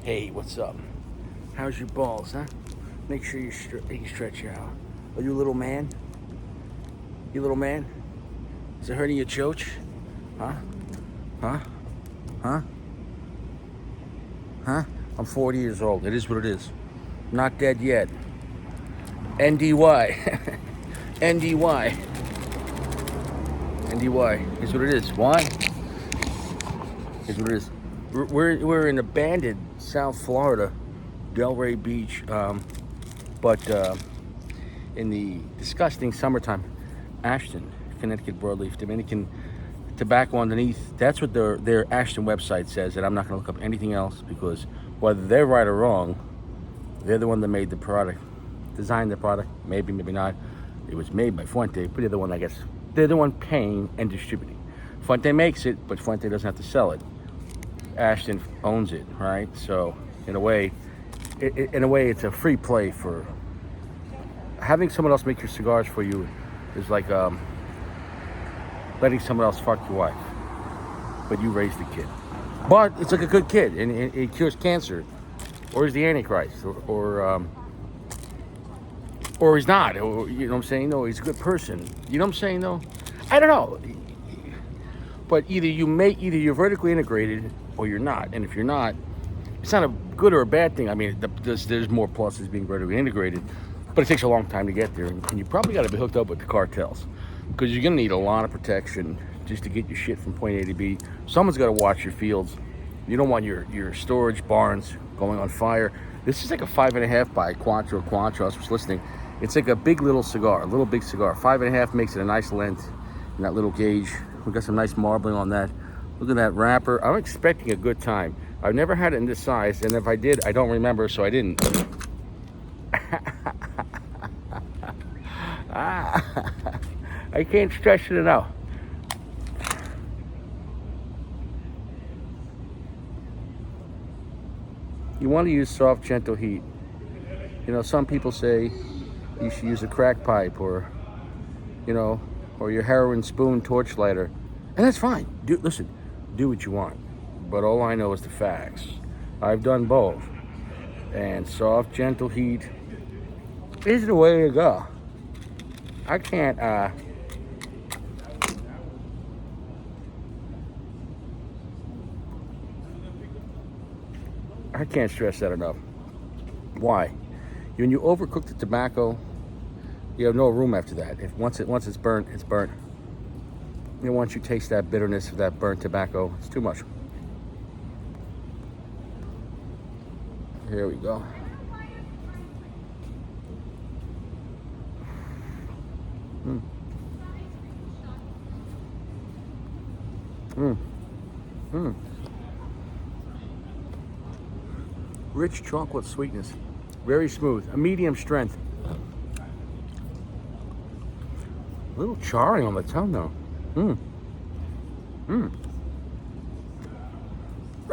Hey, what's up? How's your balls, huh? Make sure you stretch out. Are you a little man? You little man? Is it hurting your choach? Huh? Huh? Huh? Huh? I'm 40 years old. It is what it is. Not dead yet. NDY. NDY. NDY is what it is. Why? Is what it is. We're in abandoned South Florida, Delray Beach, but in the disgusting summertime, Ashton, Connecticut broadleaf Dominican tobacco underneath. That's what their Ashton website says, and I'm not going to look up anything else because whether they're right or wrong, they're the one that made the product, designed the product. Maybe, maybe not. It was made by Fuente, but they're the one, I guess, they're the one paying and distributing. Fuente makes it, but Fuente doesn't have to sell it. Ashton owns it, right? So in a way, it's a free play for having someone else make your cigars for you. Is like letting someone else fuck your wife, but you raised the kid. But it's like a good kid, and it cures cancer, or he's the Antichrist, or he's not, or, you know what I'm saying? No, he's a good person. You know what I'm saying? No, I don't know. But either you're vertically integrated or you're not. And if you're not, it's not a good or a bad thing. I mean, there's more pluses being vertically integrated, but it takes a long time to get there. And you probably got to be hooked up with the cartels because you're going to need a lot of protection just to get your shit from point A to B. Someone's got to watch your fields. You don't want your storage barns going on fire. This is like a 5.5 by Quattro. I was listening. It's like a big little cigar, a little big cigar. 5.5 makes it a nice length in that little gauge. We got some nice marbling on that. Look at that wrapper. I'm expecting a good time. I've never had it in this size, and if I did, I don't remember, so I didn't. I can't stress it enough. You want to use soft, gentle heat. You know, some people say you should use a crack pipe or, you know, or your heroin spoon torch lighter. And that's fine. Listen, do what you want. But all I know is the facts. I've done both. And soft, gentle heat is the way to go. I can't, I can't stress that enough. Why? When you overcook the tobacco, you have no room after that. Once it's burnt, it's burnt. You know, once you taste that bitterness of that burnt tobacco, it's too much. Here we go. Rich chocolate sweetness, very smooth, a medium strength. A little charring on the tongue though.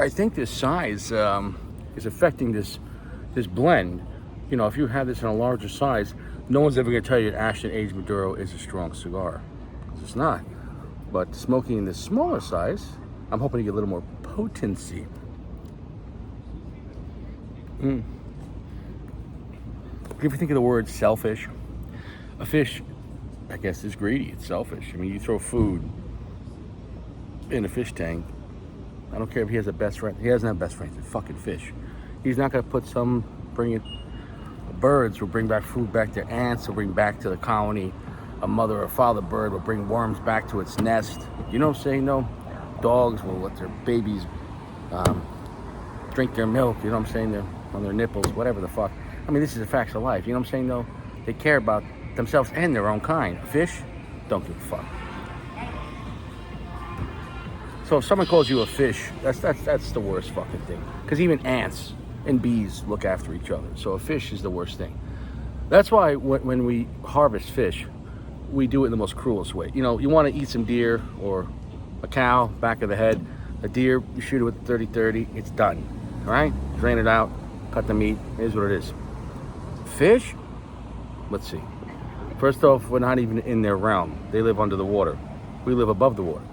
I think this size is affecting this blend. You know, if you have this in a larger size, no one's ever going to tell you that Ashton Aged Maduro is a strong cigar. It's not. But smoking in this smaller size, I'm hoping to get a little more potency. If you think of the word selfish, a fish, I guess, is greedy. It's selfish. I mean, you throw food in a fish tank. I don't care if he has a best friend. He doesn't have best friends. It's a fucking fish. He's not going to put birds will bring back food back to ants, will bring back to the colony. A mother or father bird will bring worms back to its nest. You know what I'm saying? No. Dogs will let their babies drink their milk. You know what I'm saying? On their nipples, whatever the fuck. I mean, this is the facts of life. You know what I'm saying? No. They care about themselves and their own kind. Fish don't give a fuck. So if someone calls you a fish, that's the worst fucking thing. Because even ants and bees look after each other. So a fish is the worst thing. That's why when we harvest fish, we do it in the most cruelest way. You know, you want to eat some deer or a cow, back of the head. A deer, you shoot it with 30-30, it's done. All right? Drain it out, cut the meat. Here's what it is. Fish, let's see. First off, we're not even in their realm. They live under the water. We live above the water.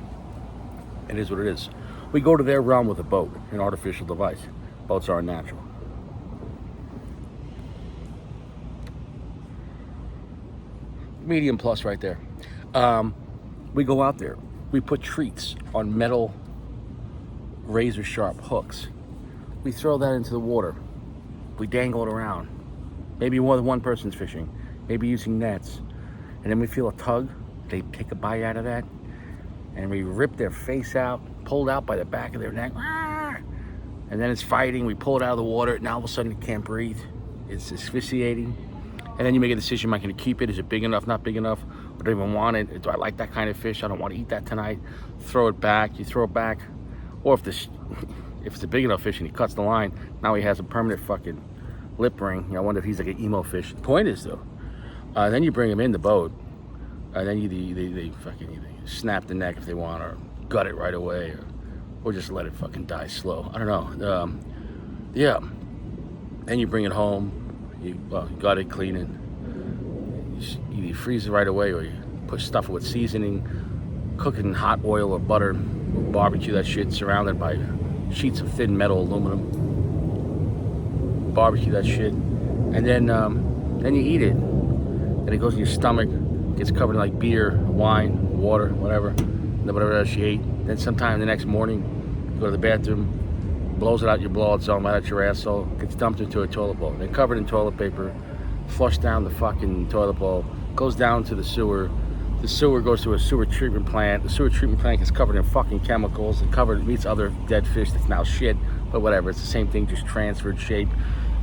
It is what it is. We go to their realm with a boat, an artificial device. Boats are natural. Medium plus right there. We go out there. We put treats on metal razor sharp hooks. We throw that into the water. We dangle it around. Maybe more than one person's fishing. Maybe using nets. And then we feel a tug. They take a bite out of that. And we rip their face out, pulled out by the back of their neck. And then it's fighting. We pull it out of the water. And all of a sudden it can't breathe. It's asphyxiating. And then you make a decision, am I going to keep it? Is it big enough, not big enough? Or do I even want it? Do I like that kind of fish? I don't want to eat that tonight. Throw it back. You throw it back. Or if it's a big enough fish and he cuts the line, now he has a permanent fucking lip ring. I wonder if he's like an emo fish. The point is, though, then you bring him in the boat. And then they fucking either snap the neck if they want, or gut it right away, or just let it fucking die slow. I don't know. Yeah. Then you bring it home. You gut it, clean it. You either freeze it right away, or you stuff it with seasoning, cook it in hot oil or butter, or barbecue that shit surrounded by sheets of thin metal aluminum. Barbecue that shit, and then you eat it. Then it goes in your stomach, gets covered in like beer, wine, water, whatever else you ate. Then sometime the next morning, you go to the bathroom, blows it out your blood zone, right out your asshole, gets dumped into a toilet bowl, then covered in toilet paper, flushed down the fucking toilet bowl, goes down to the sewer. The sewer goes to a sewer treatment plant. The sewer treatment plant is covered in fucking chemicals and meets other dead fish that's now shit, but whatever, it's the same thing, just transferred shape.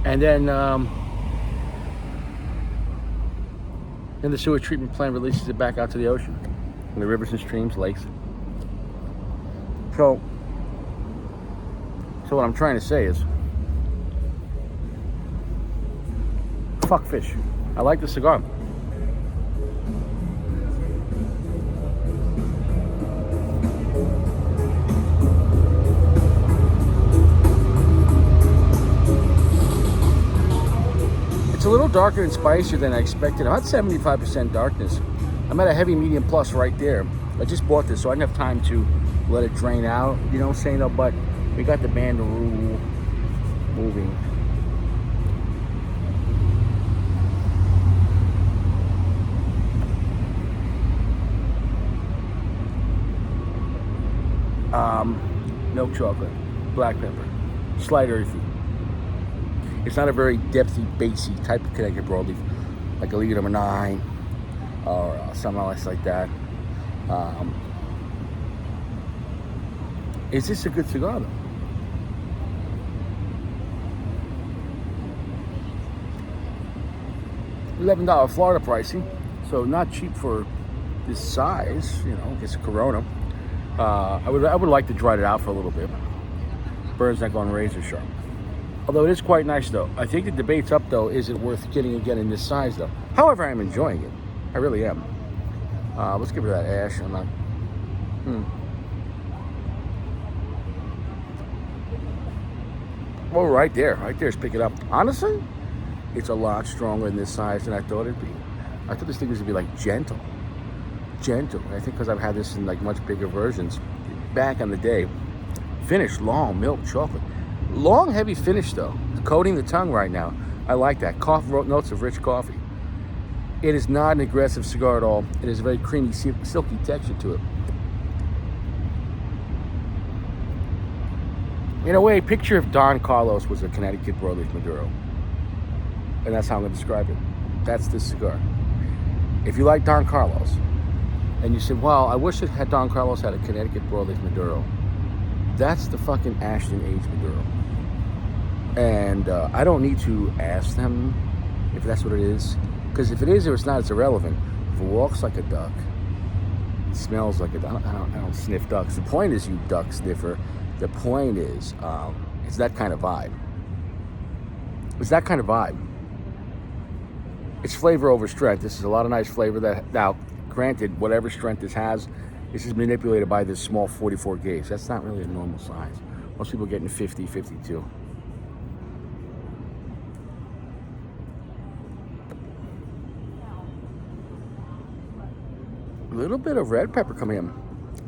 And then the sewer treatment plant releases it back out to the ocean, in the rivers and streams, lakes. So what I'm trying to say is, fuck fish. I like the cigar. It's a little darker and spicier than I expected. I'm at 75% darkness. I'm at a heavy medium plus right there. I just bought this, so I didn't have time to let it drain out. You know what I'm saying, though? But we got the banderoo moving. Milk chocolate, black pepper, slight earthy. It's not a very depthy, bassy type of Connecticut broadleaf, like a League number 9 or something else like that. Is this a good cigar, though? $11 Florida pricing, so not cheap for this size. You know, it's a Corona. I would like to dry it out for a little bit. Bird's not going razor sharp. Although it is quite nice, though. I think the debate's up, though. Is it worth getting again in this size, though? However, I'm enjoying it. I really am. Let's give it that ash. I'm not. Well, right there's pick it up. Honestly, it's a lot stronger in this size than I thought it'd be. I thought this thing was gonna be like gentle. I think because I've had this in like much bigger versions back in the day. Finish long milk chocolate, long heavy finish though. Coating the tongue right now. I like that. Notes of rich coffee. It is not an aggressive cigar at all. It is a very creamy, silky texture to it. In a way, picture if Don Carlos was a Connecticut broadleaf Maduro. And that's how I'm going to describe it. That's this cigar. If you like Don Carlos, and you said, well, I wish it had Don Carlos had a Connecticut broadleaf Maduro, that's the fucking Ashton aged Maduro. And I don't need to ask them if that's what it is. Because if it is or it's not, it's irrelevant. If it walks like a duck, it smells like a duck. I don't sniff ducks. The point is, you duck sniffer, the point is, it's that kind of vibe. It's that kind of vibe. It's flavor over strength. This is a lot of nice flavor that, now, granted, whatever strength this has, this is manipulated by this small 44 gauge. That's not really a normal size. Most people are getting 50, 52. A little bit of red pepper coming in.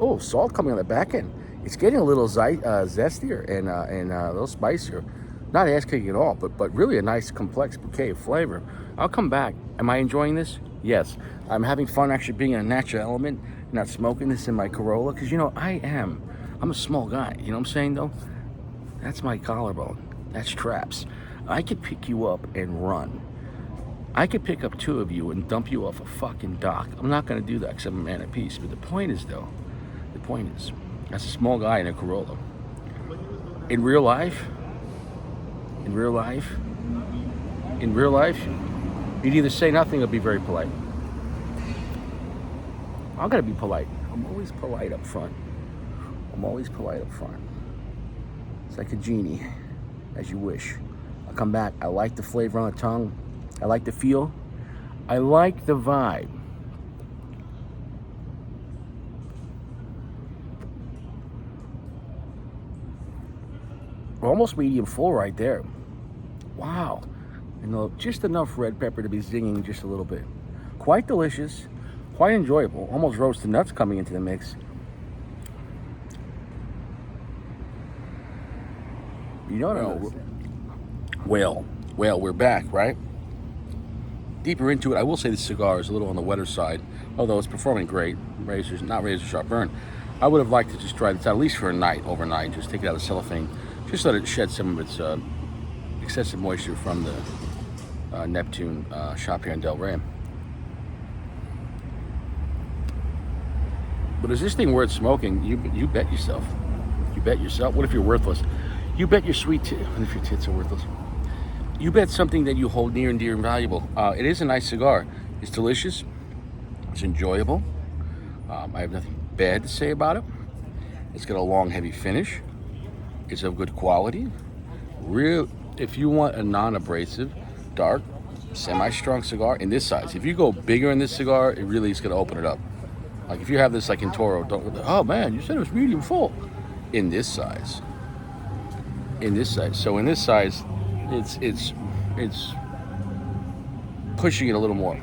Oh, salt coming on the back end. It's getting a little zestier and a little spicier. Not ass kicking at all, but really a nice complex bouquet of flavor. I'll come back. Am I enjoying this? Yes. I'm having fun actually being in a natural element, not smoking this in my Corolla, because you know, I'm a small guy, you know what I'm saying though? That's my collarbone. That's traps. I could pick you up and run. I could pick up two of you and dump you off a fucking dock. I'm not gonna do that because I'm a man of peace. But the point is, as a small guy in a Corolla, in real life, you'd either say nothing or be very polite. I'm gonna be polite. I'm always polite up front. It's like a genie, as you wish. I'll come back. I like the flavor on the tongue. I like the feel. I like the vibe. Almost medium full right there. Wow. And just enough red pepper to be zinging just a little bit. Quite delicious. Quite enjoyable. Almost roasted nuts coming into the mix. You don't know. Well, we're back, right? Deeper into it, I will say the cigar is a little on the wetter side, although it's performing great. Not razor sharp burn. I would have liked to just try this out at least for a night, overnight. Just take it out of cellophane, just let it shed some of its excessive moisture from the Neptune shop here in Del Rey. But is this thing worth smoking? You bet yourself. You bet yourself. What if you're worthless? You bet your sweet tit. What if your tits are worthless? You bet something that you hold near and dear and valuable. It is a nice cigar. It's delicious. It's enjoyable. I have nothing bad to say about it. It's got a long, heavy finish. It's of good quality. If you want a non-abrasive, dark, semi-strong cigar in this size. If you go bigger in this cigar, it really is going to open it up. Like if you have this like in Toro, oh man, you said it was medium full. In this size. So in this size, it's pushing it a little more.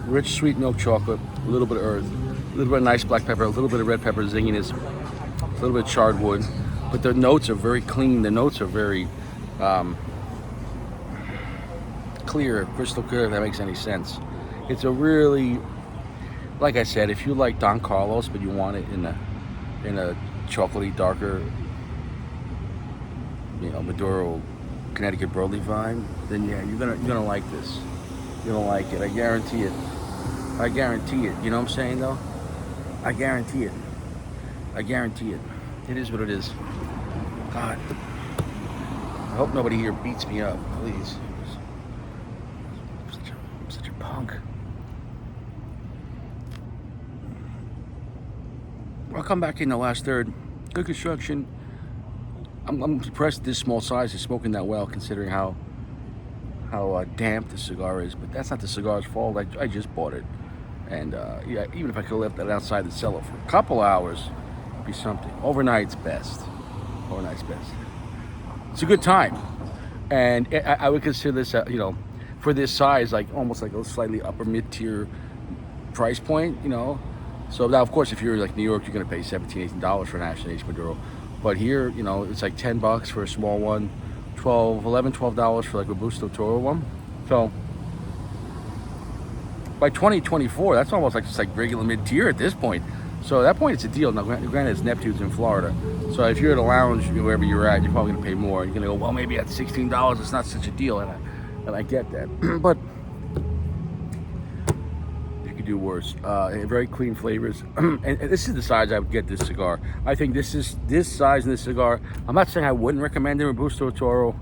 Rich sweet milk chocolate, a little bit of earth, a little bit of nice black pepper, a little bit of red pepper zinginess, a little bit of charred wood. But the notes are very clean. The notes are very clear, crystal clear, if that makes any sense. It's a really, like I said, if you like Don Carlos, but you want it in a chocolatey, darker, Maduro, Connecticut Broadleaf vibe, then yeah, you're gonna like this. You're gonna like it. I guarantee it. You know what I'm saying though? I guarantee it. It is what it is. God, I hope nobody here beats me up, please. I'm such a punk. I'll come back in the last third. Good construction. I'm impressed this small size is smoking that well, considering how damp the cigar is. But that's not the cigar's fault. I just bought it, and yeah, even if I could have left that outside the cellar for a couple hours, it'd be something. Overnight's best. It's a good time, and I would consider this, for this size, like almost like a slightly upper mid-tier price point, So now, of course, if you're like New York, you're gonna pay $17, $18 for an Ashton H. Maduro. But here, it's like $10 for a small one, $12 for like a Robusto Toro one. So by 2024, that's almost like just like regular mid-tier at this point. So at that point, it's a deal. Now, granted, it's Neptune's in Florida. So if you're at a lounge, wherever you're at, you're probably gonna pay more. You're gonna go, well, maybe at $16, it's not such a deal, and I get that. But do worse. Very clean flavors, and this is the size I would get this cigar. I think this size in this cigar. I'm not saying I wouldn't recommend the Robusto Toro,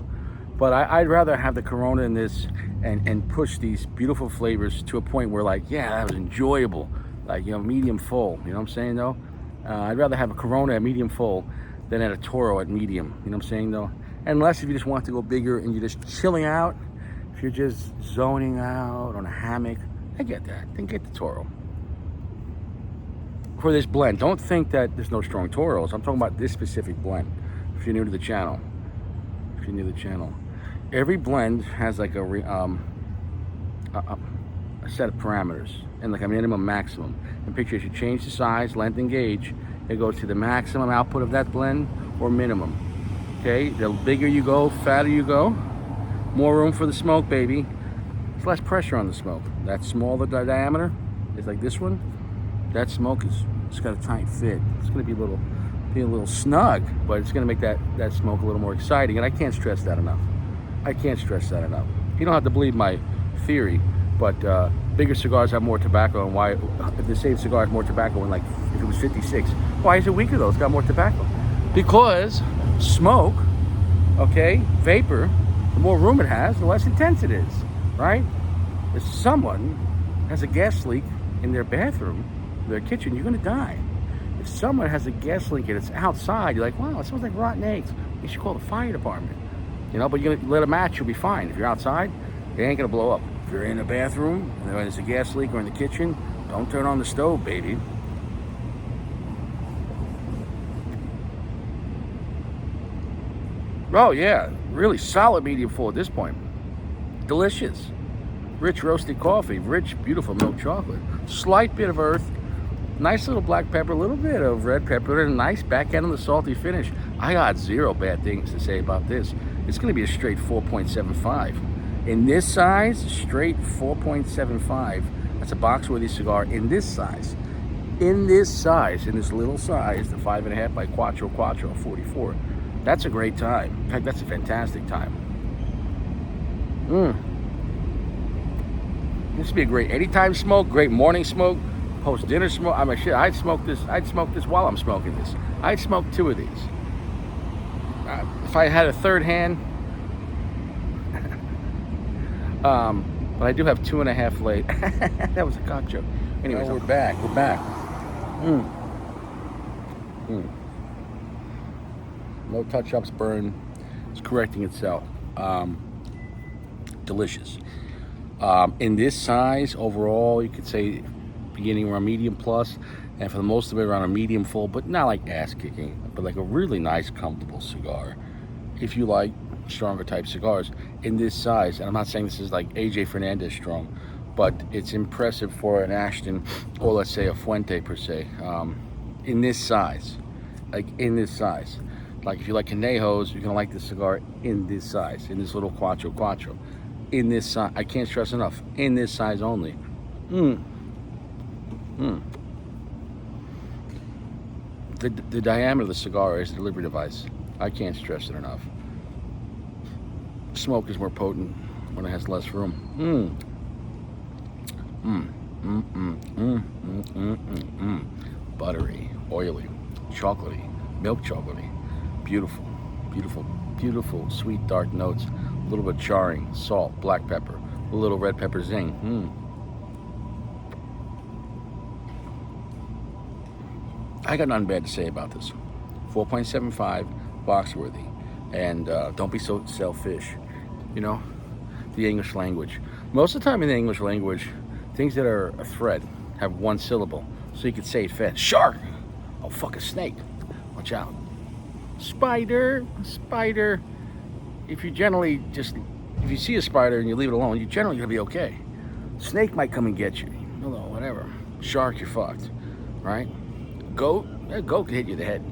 but I'd rather have the Corona in this and push these beautiful flavors to a point where, like, yeah, that was enjoyable, like, medium full. You know what I'm saying though? I'd rather have a Corona at medium full than at a Toro at medium. You know what I'm saying though? Unless if you just want to go bigger and you're just chilling out, if you're just zoning out on a hammock, I get that. Then get the Toro. For this blend, don't think that there's no strong Toros. I'm talking about this specific blend. If you're new to the channel, every blend has like a set of parameters and like a minimum, maximum. And picture, if you change the size, length, and gauge, It goes to the maximum output of that blend or minimum. Okay, the bigger you go, fatter you go, more room for the smoke, baby. It's less pressure on the smoke. That smaller diameter is like this one. That smoke is, it's got a tight fit. It's gonna be a little snug, but it's gonna make that smoke a little more exciting. And I can't stress that enough. I can't stress that enough. You don't have to believe my theory, but bigger cigars have more tobacco. And why the same cigar has more tobacco? And like if it was 56, why is it weaker though? It's got more tobacco. Because smoke, okay, vapor, the more room it has, the less intense it is, right? If someone has a gas leak in their bathroom, their kitchen, you're gonna die. If someone has a gas leak and it's outside, you're like, wow, it smells like rotten eggs. You should call the fire department. You know, but you're gonna lit a match, you'll be fine. If you're outside, it ain't gonna blow up. If you're in a bathroom and there's a gas leak or in the kitchen, don't turn on the stove, baby. Oh yeah, really solid medium full at this point. Delicious. Rich roasted coffee, rich, beautiful milk chocolate. Slight bit of earth, nice little black pepper, a little bit of red pepper, and a nice back end of the salty finish. I got zero bad things to say about this. It's gonna be a straight 4.75. In this size, straight 4.75. That's a box-worthy cigar in this size. In this little size, the 5.5 by Quattro 44. That's a great time. In fact, that's a fantastic time. This would be a great anytime smoke, great morning smoke, post-dinner smoke. I mean, shit, I'd smoke this while I'm smoking this. I'd smoke 2 of these. If I had a third hand, but I do have 2.5 late. That was a cock joke. Anyways, we're back. No touch-ups, burn. It's correcting itself. Delicious. In this size, overall, you could say beginning around medium plus, and for the most of it around a medium full, but not like ass kicking, but like a really nice, comfortable cigar. If you like stronger type cigars in this size, and I'm not saying this is like AJ Fernandez strong, but it's impressive for an Ashton or let's say a Fuente per se. In this size, like if you like Canejos, you're gonna like this cigar in this size, in this little Quattro. In this size, I can't stress enough, in this size only. The diameter of the cigar is the delivery device. I can't stress it enough. Smoke is more potent when it has less room. Buttery, oily, chocolatey, milk chocolatey. Beautiful, sweet, dark notes. A little bit charring, salt, black pepper, a little red pepper zing. I got nothing bad to say about this. 4.75, box worthy. And don't be so selfish. You know, the English language. Most of the time in the English language, things that are a thread have one syllable. So you could say it fast. Shark. Oh, fuck, a snake. Watch out. Spider. If you see a spider and you leave it alone, you're generally gonna be okay. Snake might come and get you. Whatever. Shark, you're fucked. Right? Goat. A goat could hit you in the head.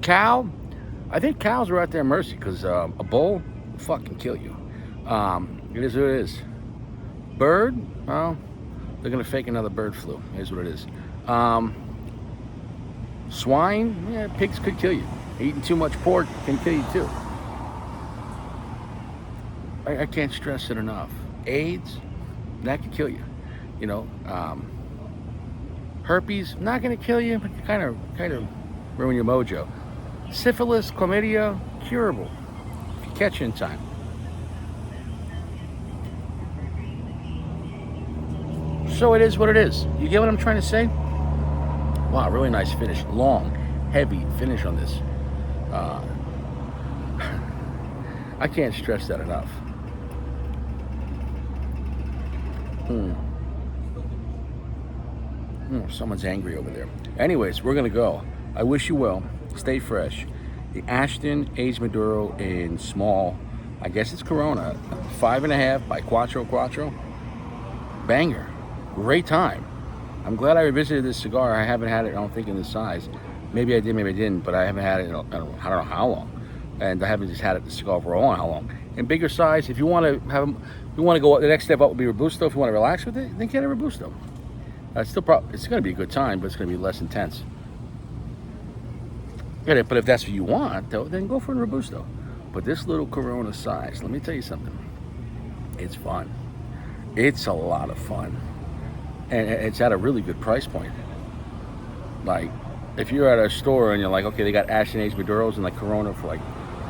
Cow. I think cows are out there mercy because a bull will fucking kill you. It is what it is. Bird, well, they're gonna fake another bird flu. Here's what it is. Swine, yeah, pigs could kill you. Eating too much pork can kill you too. I can't stress it enough. AIDS, that could kill you. You know, herpes, not gonna kill you, but kind of ruin your mojo. Syphilis, chlamydia, curable if you catch it in time. So it is what it is. You get what I'm trying to say? Wow, really nice finish. Long, heavy finish on this. I can't stress that enough. Someone's angry over there. Anyways, we're gonna go. I wish you well. Stay fresh. The Ashton aged Maduro in small, I guess it's Corona, 5.5 by Quattro. Banger. Great time. I'm glad I revisited this cigar. I haven't had it, I don't think, in this size. Maybe I did, maybe I didn't, but I haven't had it in I don't know how long. And I haven't just had it the cigar for how long. In bigger size, if you want to have, if you want to go, the next step up would be Robusto. If you want to relax with it, then get a Robusto. It's still it's going to be a good time, but it's going to be less intense. But if that's what you want, though, then go for a Robusto. But this little Corona size, let me tell you something. It's fun. It's a lot of fun. And it's at a really good price point. Like, if you're at a store and you're like, okay, they got Ashton aged Maduros and like Corona for like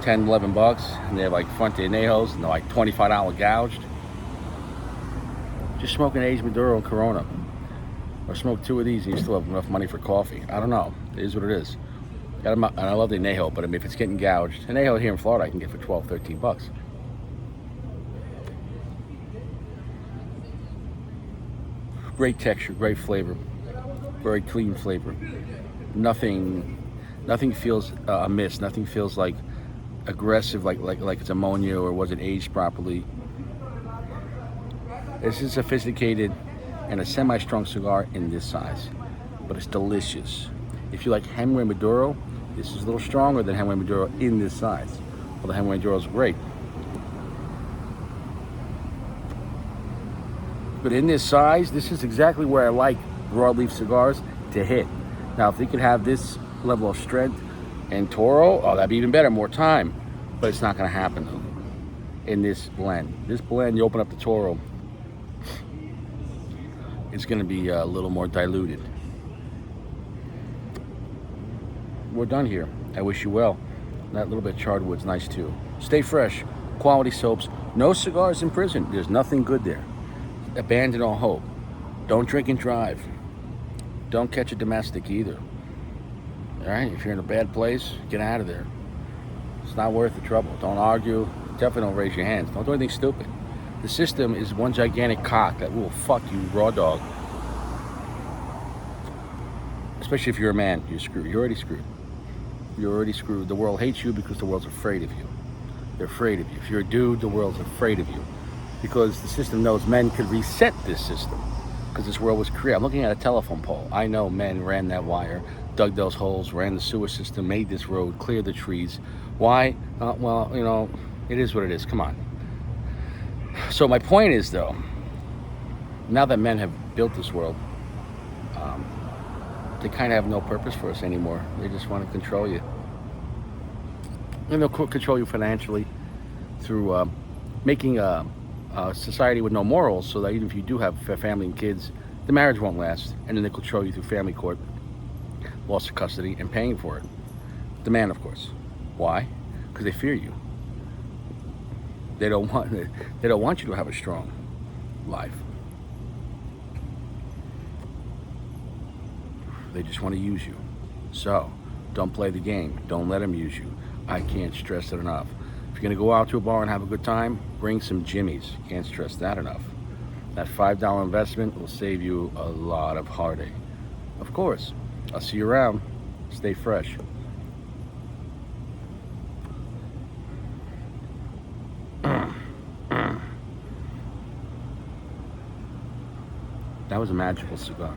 10, 11 bucks, and they have like Fuente Anejos and they're like $25 gouged. Just smoke an aged Maduro and Corona. Or smoke 2 of these and you still have enough money for coffee. I don't know. It is what it is. And I love the Anejo, but I mean, if it's getting gouged, Anejo here in Florida I can get for 12, 13 bucks. Great texture, great flavor, very clean flavor. Nothing feels amiss. Nothing feels like aggressive, like it's ammonia or wasn't aged properly. This is sophisticated and a semi-strong cigar in this size, but it's delicious. If you like Hemingway Maduro, this is a little stronger than Hemingway Maduro in this size. Well, the Hemingway Maduro is great. But in this size, this is exactly where I like broadleaf cigars to hit. Now, if they could have this level of strength and Toro, oh, that'd be even better, more time. But it's not gonna happen though, in this blend. This blend, you open up the Toro, it's gonna be a little more diluted. We're done here. I wish you well. That little bit of charred wood's nice too. Stay fresh, quality soaps. No cigars in prison. There's nothing good there. Abandon all hope. Don't drink and drive. Don't catch a domestic either. All right, if you're in a bad place, get out of there. It's not worth the trouble. Don't argue. Definitely don't raise your hands. Don't do anything stupid. The system is one gigantic cock that will fuck you raw dog. Especially if you're a man, you're screwed. You're already screwed. You're already screwed. The world hates you because the world's afraid of you. They're afraid of you. If you're a dude, the world's afraid of you. Because the system knows men could reset this system. Because this world was created. I'm looking at a telephone pole. I know men ran that wire, dug those holes, ran the sewer system, made this road, cleared the trees. Why? Well, you know, it is what it is. Come on. So my point is, though, now that men have built this world, they kind of have no purpose for us anymore. They just want to control you. And they'll control you financially through making a society with no morals, so that even if you do have a family and kids, the marriage won't last. And then they control you through family court, loss of custody, and paying for it. The man, of course. Why? Because they fear you. They don't want you to have a strong life. They just want to use you. So, don't play the game. Don't let them use you. I can't stress it enough. If you're going to go out to a bar and have a good time, bring some Jimmies. Can't stress that enough. That $5 investment will save you a lot of heartache. Of course. I'll see you around. Stay fresh. That was a magical cigar.